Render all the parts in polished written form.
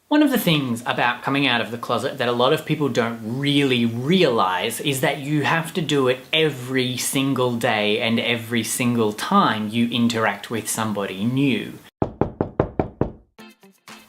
One of the things about coming out of the closet that a lot of people don't really realize is that you have to do it every single day and every single time you interact with somebody new.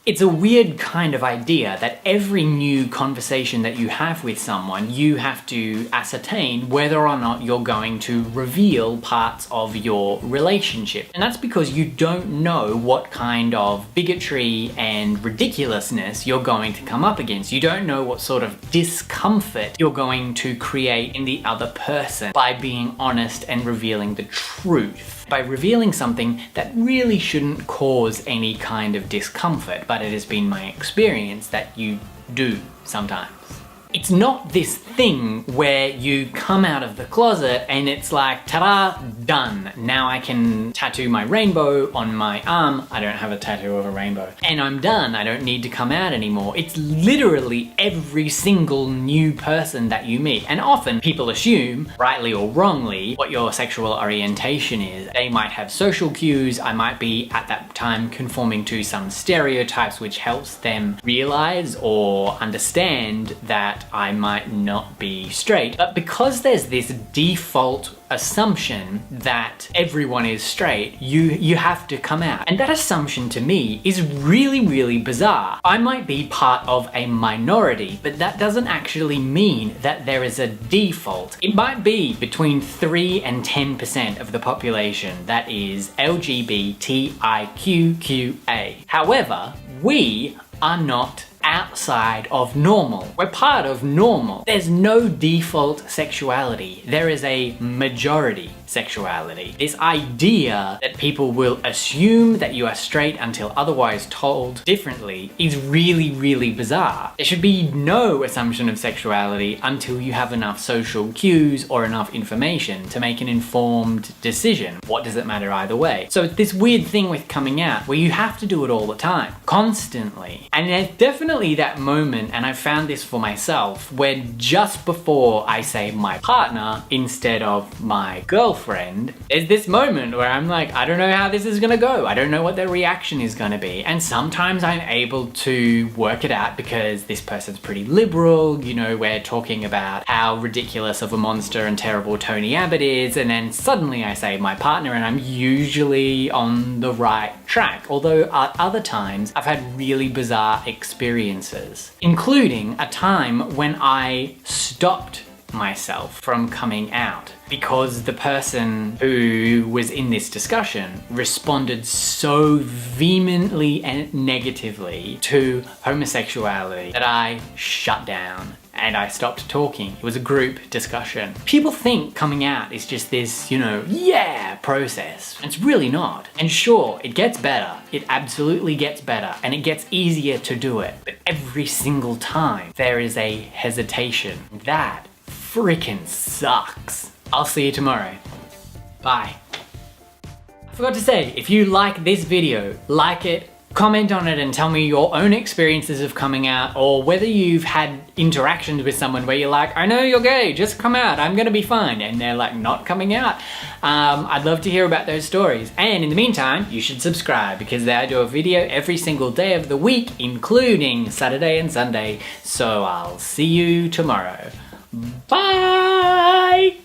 It's a weird kind of idea that every new conversation that you have with someone, you have to ascertain whether or not you're going to reveal parts of your relationship. And that's because you don't know what kind of bigotry and ridiculousness you're going to come up against. You don't know what sort of discomfort you're going to create in the other person by being honest and revealing the truth. By revealing something that really shouldn't cause any kind of discomfort, but it has been my experience that you do sometimes. It's not this thing where you come out of the closet and it's like, ta-da, done. Now I can tattoo my rainbow on my arm. I don't have a tattoo of a rainbow. And I'm done. I don't need to come out anymore. It's literally every single new person that you meet. And often people assume, rightly or wrongly, what your sexual orientation is. They might have social cues. I might be at that time conforming to some stereotypes, which helps them realize or understand that I might not be straight. But because there's this default assumption that everyone is straight, you have to come out. And that assumption to me is really, really bizarre. I might be part of a minority, but that doesn't actually mean that there is a default. It might be between 3 and 10% of the population that is LGBTIQQA. However, we are not outside of normal. We're part of normal. There's no default sexuality. There is a majority sexuality. This idea that people will assume that you are straight until otherwise told differently is really, really bizarre. There should be no assumption of sexuality until you have enough social cues or enough information to make an informed decision. What does it matter either way? So it's this weird thing with coming out where you have to do it all the time, constantly. And there's definitely that moment, and I found this for myself, where just before I say my partner instead of my girlfriend, there's this moment where I'm like, I don't know how this is gonna go. I don't know what their reaction is gonna be. And sometimes I'm able to work it out because this person's pretty liberal, you know, we're talking about how ridiculous of a monster and terrible Tony Abbott is, and then suddenly I say my partner and I'm usually on the right track. Although at other times I've had really bizarre experiences, including a time when I stopped myself from coming out because the person who was in this discussion responded so vehemently and negatively to homosexuality that I shut down and I stopped talking. It was a group discussion. People think coming out is just this, you know, yeah, process. It's really not. And sure, it gets better. It absolutely gets better and it gets easier to do it. But every single time there is a hesitation. That freaking sucks. I'll see you tomorrow. Bye. I forgot to say, if you like this video, like it, comment on it and tell me your own experiences of coming out, or whether you've had interactions with someone where you're like, I know you're gay, just come out, I'm gonna be fine, and they're like not coming out. I'd love to hear about those stories. And in the meantime, you should subscribe because I do a video every single day of the week, including Saturday and Sunday. So I'll see you tomorrow. Bye!